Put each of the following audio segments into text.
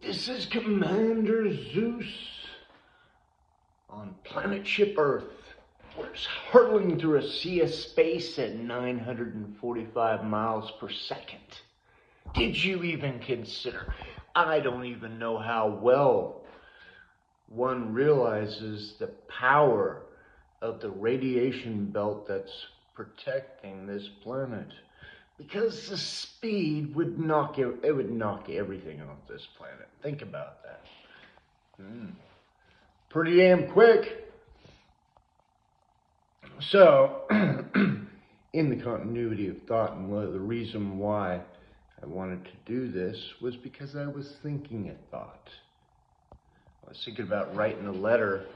This is Commander Zeus on planet ship Earth. We're hurtling through a sea of space at 945 miles per second. Did you even consider? I don't even know how well one realizes the power of the radiation belt that's protecting this planet. Because the speed would knock everything off this planet. Think about that. Pretty damn quick. So, in the continuity of thought, and the reason why I wanted to do this was because I was thinking a thought. I was thinking about writing a letter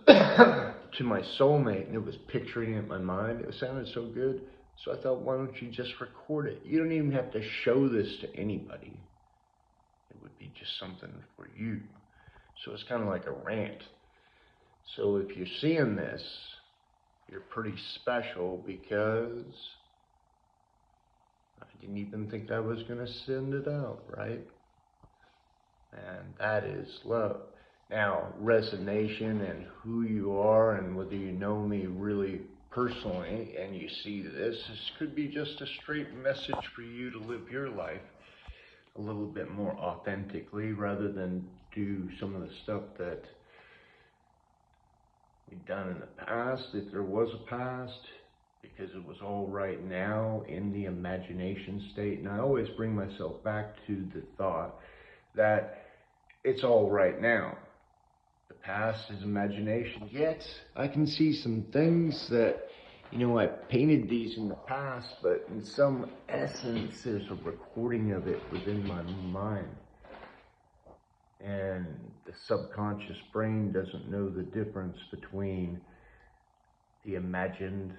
to my soulmate, and it was picturing it in my mind. It sounded so good. So I thought, why don't you just record it? You don't even have to show this to anybody. It would be just something for you. So it's kind of like a rant. So if you're seeing this, you're pretty special because I didn't even think I was going to send it out, right? And that is love. Now, resonation and who you are and whether you know me really personally and you see this could be just a straight message for you to live your life a little bit more authentically rather than do some of the stuff that we've done in the past, if there was a past, because it was all right now in the imagination state. And I always bring myself back to the thought that it's all right now. The past is imagination. Yet, I can see some things that, I painted these in the past, but in some essence, there's a recording of it within my mind. And the subconscious brain doesn't know the difference between the imagined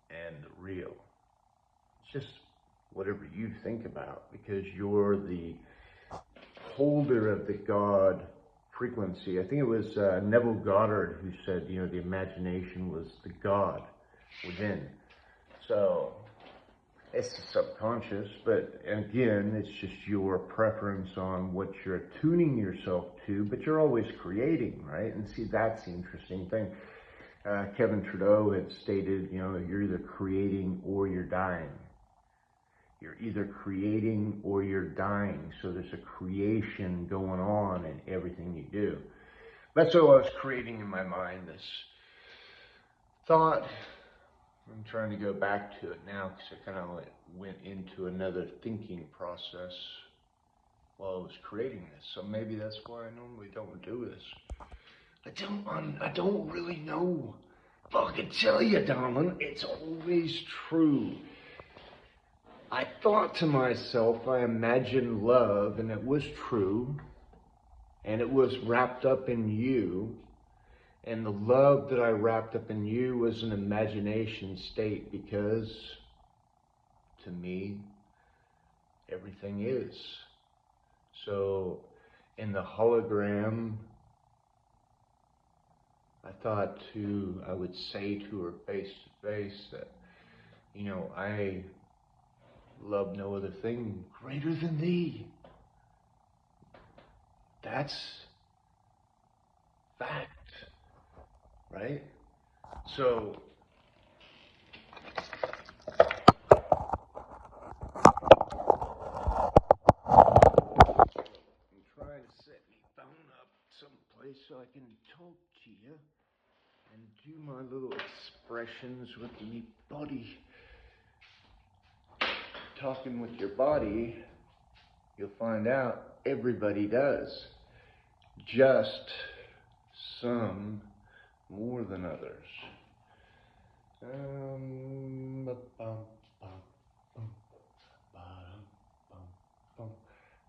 and the real. It's just whatever you think about, because you're the holder of the God frequency. I think it was Neville Goddard who said, the imagination was the God within. So it's the subconscious, but again, it's just your preference on what you're attuning yourself to, but you're always creating, right? And see, that's the interesting thing. Kevin Trudeau had stated, you're either creating or you're dying. You're either creating or you're dying. So there's a creation going on in everything you do. That's what I was creating in my mind, this thought. I'm trying to go back to it now because I kind of went into another thinking process while I was creating this. So maybe that's why I normally don't do this. I don't really know. But I can tell you, darling, it's always true. I thought to myself, I imagined love, and it was true, and it was wrapped up in you, and the love that I wrapped up in you was an imagination state because, to me, everything is. So, in the hologram, I would say to her face to face that, I love no other thing greater than thee. That's fact, right? So, I'm trying to set my phone up someplace so I can talk to you and do my little expressions with my body. Talking with your body, you'll find out everybody does. Just some more than others.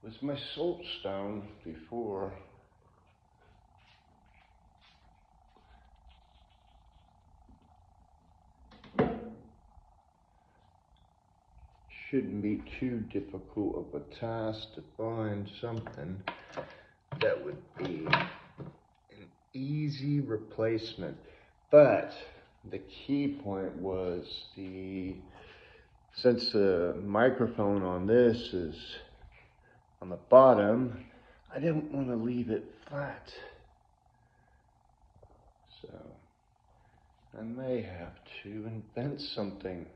Was my salt stone before. Shouldn't be too difficult of a task to find something that would be an easy replacement. But the key point was since the microphone on this is on the bottom, I didn't want to leave it flat. So I may have to invent something.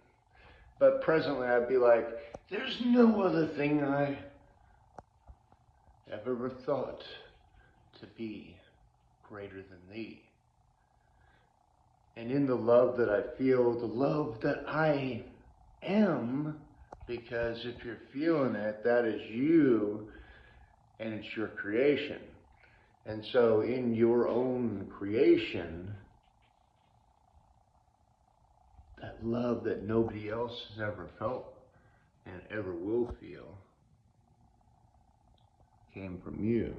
But presently I'd be like, there's no other thing I ever thought to be greater than thee. And in the love that I feel, the love that I am, because if you're feeling it, that is you, and it's your creation. And so in your own creation, that love that nobody else has ever felt and ever will feel came from you.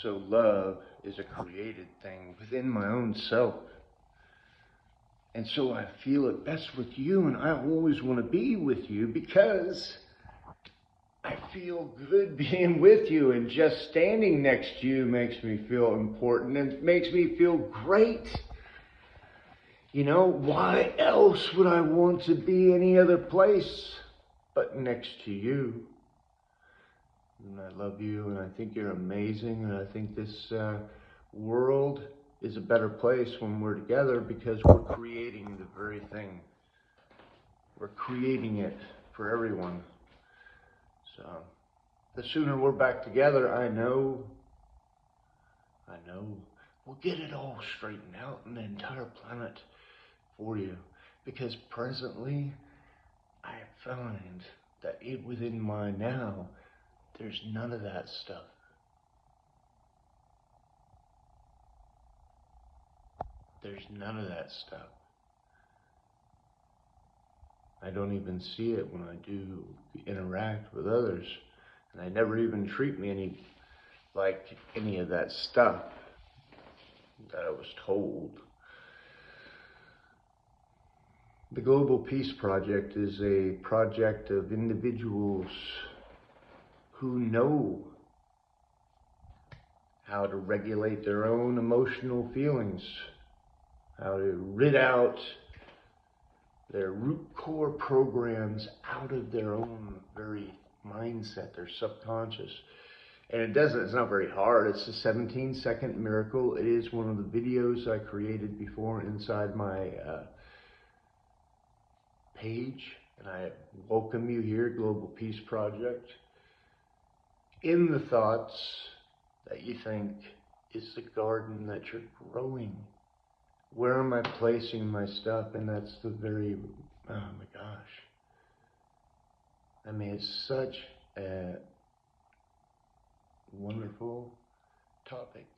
So love is a created thing within my own self. And so I feel it best with you, and I always want to be with you because I feel good being with you, and just standing next to you makes me feel important and makes me feel great. You know, why else would I want to be any other place but next to you? And I love you, and I think you're amazing, and I think this world is a better place when we're together because we're creating the very thing. We're creating it for everyone. So the sooner we're back together, I know, we'll get it all straightened out in the entire planet for you. Because presently, I find that within my now, there's none of that stuff. There's none of that stuff. I don't even see it when I do interact with others. And they never even treat me like any of that stuff that I was told. The Global Peace Project is a project of individuals who know how to regulate their own emotional feelings, how to rid out their root core programs out of their own very mindset, their subconscious. And it's not very hard. It's a 17-second miracle. It is one of the videos I created before inside my page. And I welcome you here, Global Peace Project. In the thoughts that you think is the garden that you're growing. Where am I placing my stuff? And that's the very, oh my gosh. I mean, it's such a wonderful topic.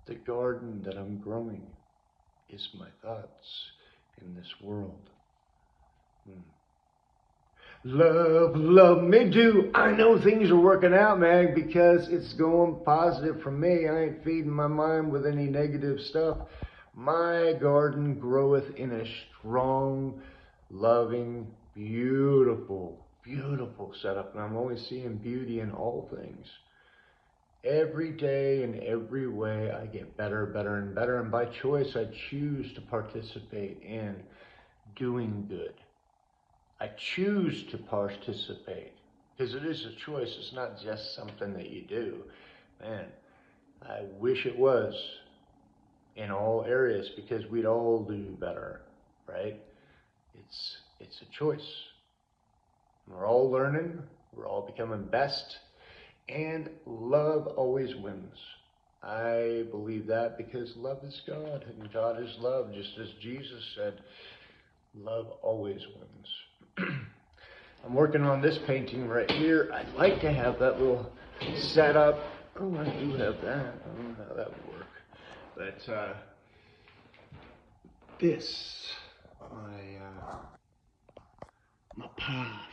The garden that I'm growing is my thoughts in this world. Love me do. I know things are working out, man, because it's going positive for me. I ain't feeding my mind with any negative stuff. My garden groweth in a strong, loving, beautiful, beautiful setup. And I'm always seeing beauty in all things. Every day in every way, I get better, better, and better. And by choice, I choose to participate in doing good. I choose to participate because it is a choice. It's not just something that you do. Man, I wish it was in all areas because we'd all do better, right? It's a choice. We're all learning. We're all becoming best. And love always wins. I believe that because love is God and God is love. Just as Jesus said, love always wins. I'm working on this painting right here. I'd like to have that little setup. Oh, I do have that. I don't know how that would work. But this, my path.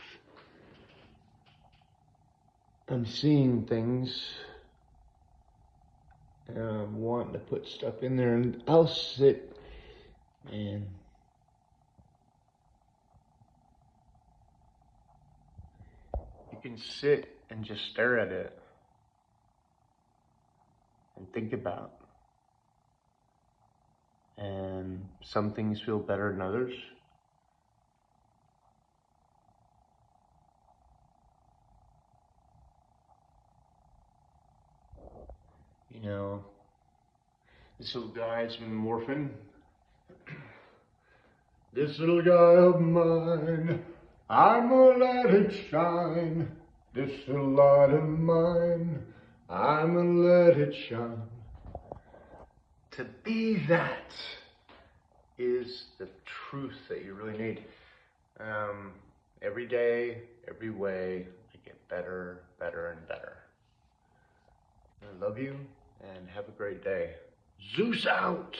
I'm seeing things and I'm wanting to put stuff in there, and I'll sit and you can sit and just stare at it and think about. And and some things feel better than others. You know, this little guy's been morphing. This little guy of mine, I'm gonna let it shine. This little light of mine, I'm gonna let it shine. To be that is the truth that you really need. Every day, every way, I get better, better, and better. I love you, and have a great day. Zeus out!